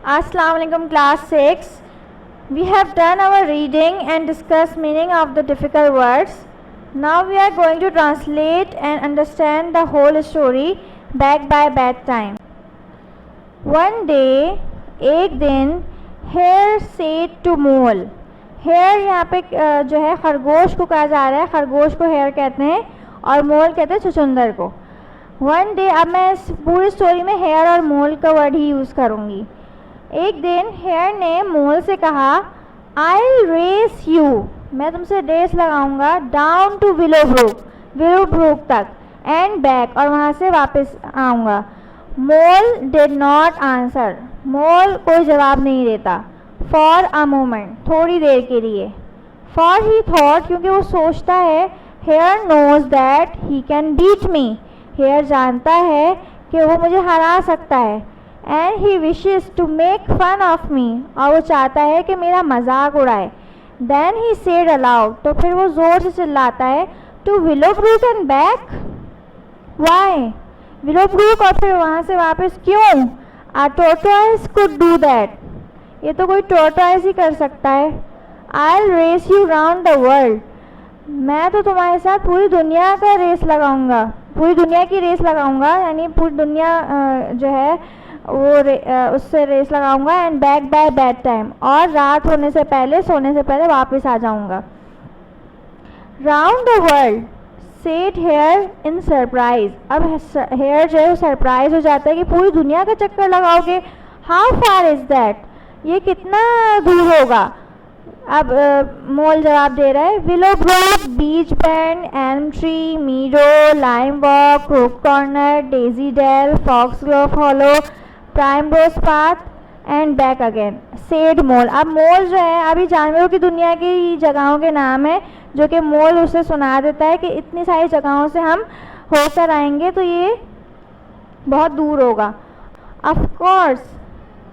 Assalamu alaikum class 6. We have done our reading and discussed meaning of the difficult words. Now we are going to translate and understand the whole story back by bedtime. One day, एक दिन, Hare said to Mole. Hare यहाँ पे जो है खरगोश को कहा जा रहा है, खरगोश को Hare कहते हैं और Mole कहते हैं चुचुंदर को. One day, अब मैं इस पूरी स्टोरी में Hare और Mole का वर्ड ही यूज़ करूँगी. एक दिन हेयर ने मोल से कहा, I'll race you, मैं तुमसे रेस लगाऊंगा, डाउन टू विलो ब्रूक तक, एंड बैक, और वहाँ से वापस आऊँगा. मोल डिड नॉट आंसर, मोल कोई जवाब नहीं देता. फॉर अ मोमेंट, थोड़ी देर के लिए. फॉर ही थॉट, क्योंकि वो सोचता है, hare knows that he can beat me, hare जानता है कि वो मुझे हरा सकता है. And he wishes to make fun of me, और वो चाहता है कि मेरा मजाक उड़ाए. देन ही सेड अलाउड, तो फिर वो ज़ोर से चिल्लाता है, to Willow Brook and back, why, Willow Brook और फिर वहाँ से वापस क्यों? A tortoise could do that, ये तो कोई टोर्टोइस ही कर सकता है. I race you round the world, मैं तो तुम्हारे साथ पूरी दुनिया का रेस लगाऊंगा, पूरी दुनिया की रेस लगाऊंगा, यानी पूरी दुनिया जो है वो उससे रेस लगाऊंगा. And back by bed time, और रात होने से पहले, सोने से पहले वापस आ जाऊंगा. Round the world said here in surprise, अब हेयर जो है सरप्राइज हो जाता है कि पूरी दुनिया का चक्कर लगाओगे. हाउ फार इज दैट, ये कितना दूर होगा? अब मोल जवाब दे रहा है, Willow Brook, Beech Bend, Elm Tree, Meadow, Lime Walk, Crook Corner, Daisy Dell, Foxglove Hollow, Primrose Path, and back again, said Mole. अब मोल जो है अभी जानवरों की दुनिया की जगहों के नाम है जो कि मोल उसे सुना देता है कि इतनी सारी जगहों से हम होकर आएंगे तो ये बहुत दूर होगा. Of course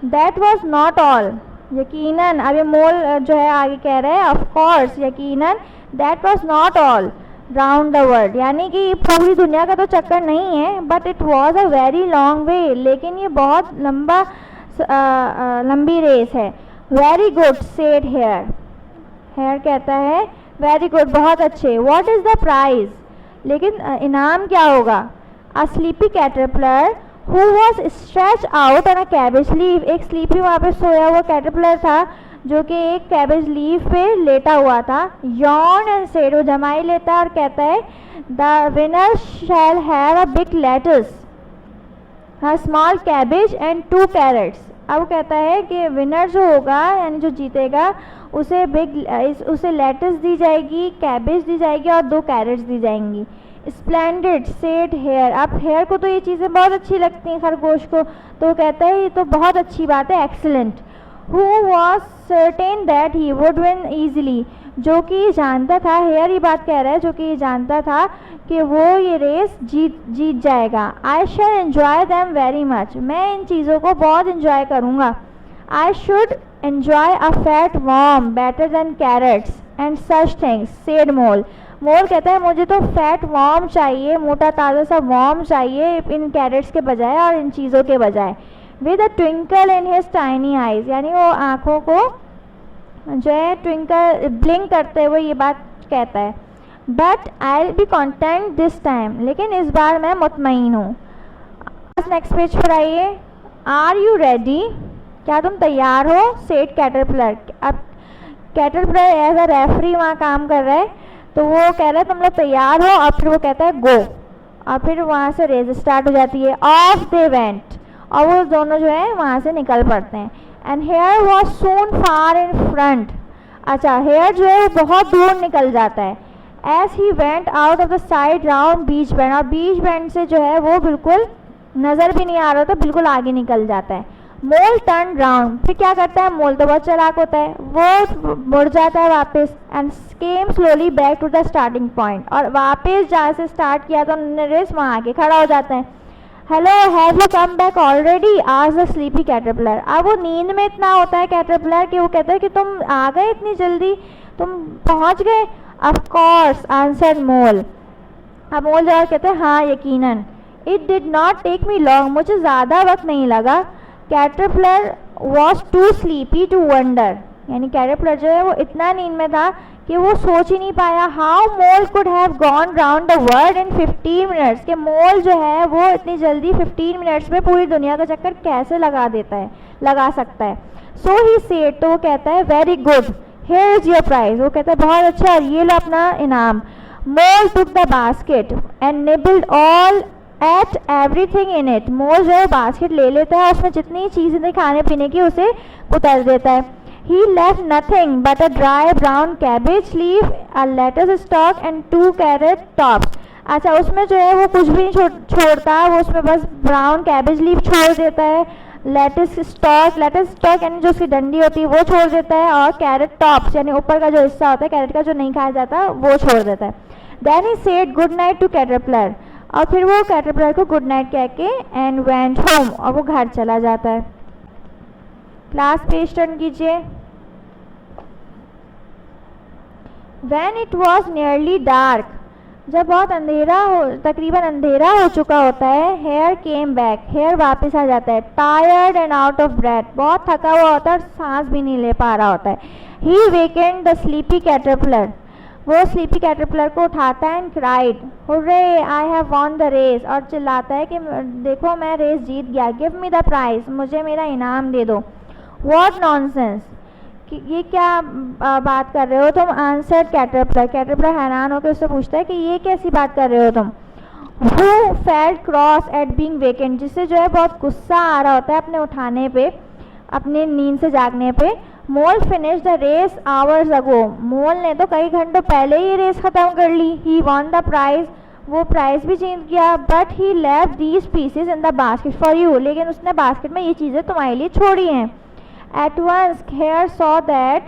that was not all, यकीनन, अब ये मोल जो है आगे कह रहा है, ऑफ कोर्स, यकीनन, that was not all round the world, यानी कि पूरी दुनिया का तो चक्कर नहीं है, but it was a very long way, लेकिन ये बहुत लंबी रेस है. Very good said hare, hare कहता है वेरी गुड, बहुत अच्छे. व्हाट इज़ द प्राइज, लेकिन इनाम क्या होगा? A sleepy caterpillar who was stretch out on a cabbage leave, एक स्लीपी वहाँ पे सोया हुआ कैटरपिलर था जो कि एक कैबेज लीफ पे लेटा हुआ था. यॉर्न एंड सेड, वो जमाई लेता है और कहता है, the winner shall have a big lettuce, a small cabbage and 2 carrots. अब वो कहता है कि विनर जो होगा, यानी जो जीतेगा, उसे उसे लेटस दी जाएगी, कैबेज दी जाएगी और 2 कैरेट्स दी जाएंगी. स्प्लेंडेड सेड हेयर, अब हेयर को तो ये चीज़ें बहुत अच्छी लगती हैं खरगोश को, तो वो कहता है ये तो बहुत अच्छी बात है, excellent. Who was certain that he would win easily, जो कि जानता था, हेयर ये बात कह रहा है, जो कि ये जानता था कि वो ये रेस जीत जाएगा. I shall enjoy them very much, मैं इन चीज़ों को बहुत enjoy करूँगा. I should enjoy a fat worm better than carrots and such things, said Mole. मोल कहता है मुझे तो फैट वॉर्म चाहिए, मोटा ताज़ा सा वॉर्म चाहिए इन कैरेट्स के बजाय और इन चीज़ों के बजाय. With a twinkle in his tiny eyes, यानी वो आँखों को जो है ट्विंकल ब्लिंक करते हुए ये बात कहता है. But I will be content this time, लेकिन इस बार मैं मुतमईन हूँ. नेक्स्ट पेज पर आइए. आर यू रेडी, क्या तुम तैयार हो? Said caterpillar. अब कैटरपिलर एज अ रेफरी वहाँ काम कर रहा है, तो वो कह रहा है तुम लोग तैयार हो, और फिर वो कहता है गो, और फिर वहाँ से रेस स्टार्ट हो जाती है. ऑफ दे वेंट, और वो दोनों जो है वहाँ से निकल पड़ते हैं. And hare was soon far in front, अच्छा हेयर जो है वो बहुत दूर निकल जाता है. As he went out of the side round beach band, और बीच बैंड से जो है वो बिल्कुल नज़र भी नहीं आ रहा था, बिल्कुल आगे निकल जाता है. मोल टर्न राउंड, फिर क्या करता है? मोल तो बहुत चालाक होता है, वो मुड़ जाता है वापस. And came slowly back to the starting point, और वापस जहाँ से स्टार्ट किया था उन्होंने रेस, वहाँ आके खड़ा हो जाता है. Hello have you come back already, आज द स्लीपी कैटरपिलर. अब वो नींद में इतना होता है कैटरपिलर कि वो कहता है कि तुम आ गए इतनी जल्दी, तुम पहुँच गए? Of course answered mole. अब मोल जवाब कहते हैं हाँ यकीनन. It did not take me long, मुझे ज़्यादा वक्त नहीं लगा. Caterpillar was too sleepy to wonder, यानी कैटरपिलर जो है वो इतना नींद में था कि वो सोच ही नहीं पाया how mole could have gone round the world in 15 minutes, कि मोल जो है वो इतनी जल्दी 15 मिनट्स में पूरी दुनिया का चक्कर कैसे लगा सकता है। सो ही सेड, तो वो कहता है very good, here is your prize, वो कहता है बहुत अच्छा और ये लो अपना इनाम। Mole took the basket and nibbled all at everything in it, Mole जो है बास्केट ले लेता है, उसमें जितनी चीज़ें थी खाने पीने की उसे उतार देता है। He left nothing but a dry brown cabbage leaf, a lettuce stalk and 2 carrot tops। अच्छा, उसमें जो है वो कुछ भी नहीं छोड़ता, वो उसमें बस ब्राउन कैबेज लीफ छोड़ देता है, लेटस स्टॉक यानी जो उसकी डंडी होती है वो छोड़ देता है, और कैरेट टॉप्स यानी ऊपर का जो हिस्सा होता है कैरेट का जो नहीं खाया जाता वो छोड़ देता है। Then he said good night to caterpillar, और फिर वो कैटरपिलर को गुड नाइट कह के एंड वेंट होम, और वो घर चला जाता है। क्लास पेज टर्न कीजिए। When it was nearly dark, जब बहुत अंधेरा हो, तकरीबन अंधेरा हो चुका होता है, हेयर केम बैक, हेयर वापस आ जाता है, tired and out of breath, बहुत थका हुआ होता है और सांस भी नहीं ले पा रहा होता है। He wakened the sleepy caterpillar, वो स्लीपी कैटरपिलर को उठाता है and cried hurray I have won the race, और चिल्लाता है कि देखो मैं रेस जीत गया, गिव मी द प्राइज, मुझे मेरा इनाम दे दो। व्हाट नॉनसेंस, कि ये क्या बात कर रहे हो तुम, आंसर कैटरपिलर, कैटरपिलर हैरान होकर उससे पूछता है कि ये कैसी बात कर रहे हो तुम। Who felt cross eight being vacant, जिससे जो है बहुत गुस्सा आ रहा होता है अपने उठाने पे, अपने नींद से जागने पे। Mole finish the race hours ago, Mole ने तो कई घंटों पहले ही रेस ख़त्म कर ली। ही वॉन द प्राइज, वो प्राइज भी जीत गया। But he left these pieces in the basket for you, लेकिन उसने बास्केट में ये चीज़ें तुम्हारे लिए छोड़ी हैं। At once Hare saw that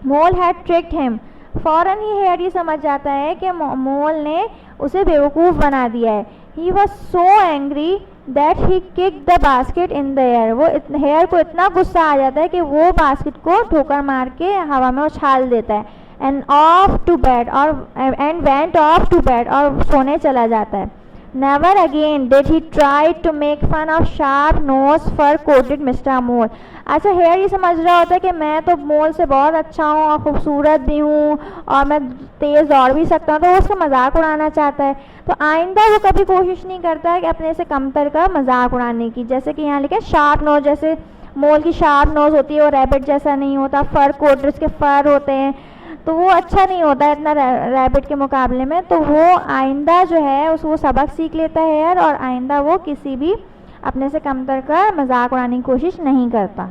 Mole had tricked him, फौरन ही हेयर ये समझ जाता है कि मोल ने उसे बेवकूफ़ बना दिया है। He was so angry that he kicked the basket in the air, वो हेयर को इतना गुस्सा आ जाता है कि वो बास्केट को ठोकर मार के हवा में उछाल देता है। And off to bed, and went off to bed, और सोने चला जाता है। Never again did he try to make fun of sharp nose fur coated Mr. Mole। अच्छा, हेयर ये समझ रहा होता है कि मैं तो मोल से बहुत अच्छा हूँ और खूबसूरत भी हूँ और मैं तेज़ दौड़ भी सकता हूँ, तो वो उसका मजाक उड़ाना चाहता है। तो आइंदा वो कभी कोशिश नहीं करता है कि अपने से कमतर का मजाक उड़ाने की। जैसे कि यहाँ लिखा है शार्प नोज, जैसे मोल की शार्प नोज होती है, वो रैबिट जैसा नहीं होता, फर कोटेड उसके फर होते हैं, तो वो अच्छा नहीं होता है इतना रैबिट के मुकाबले में। तो वो आइंदा जो है वो सबक सीख लेता है यार, और आइंदा वो किसी भी अपने से कमतर का मजाक उड़ाने की कोशिश नहीं करता।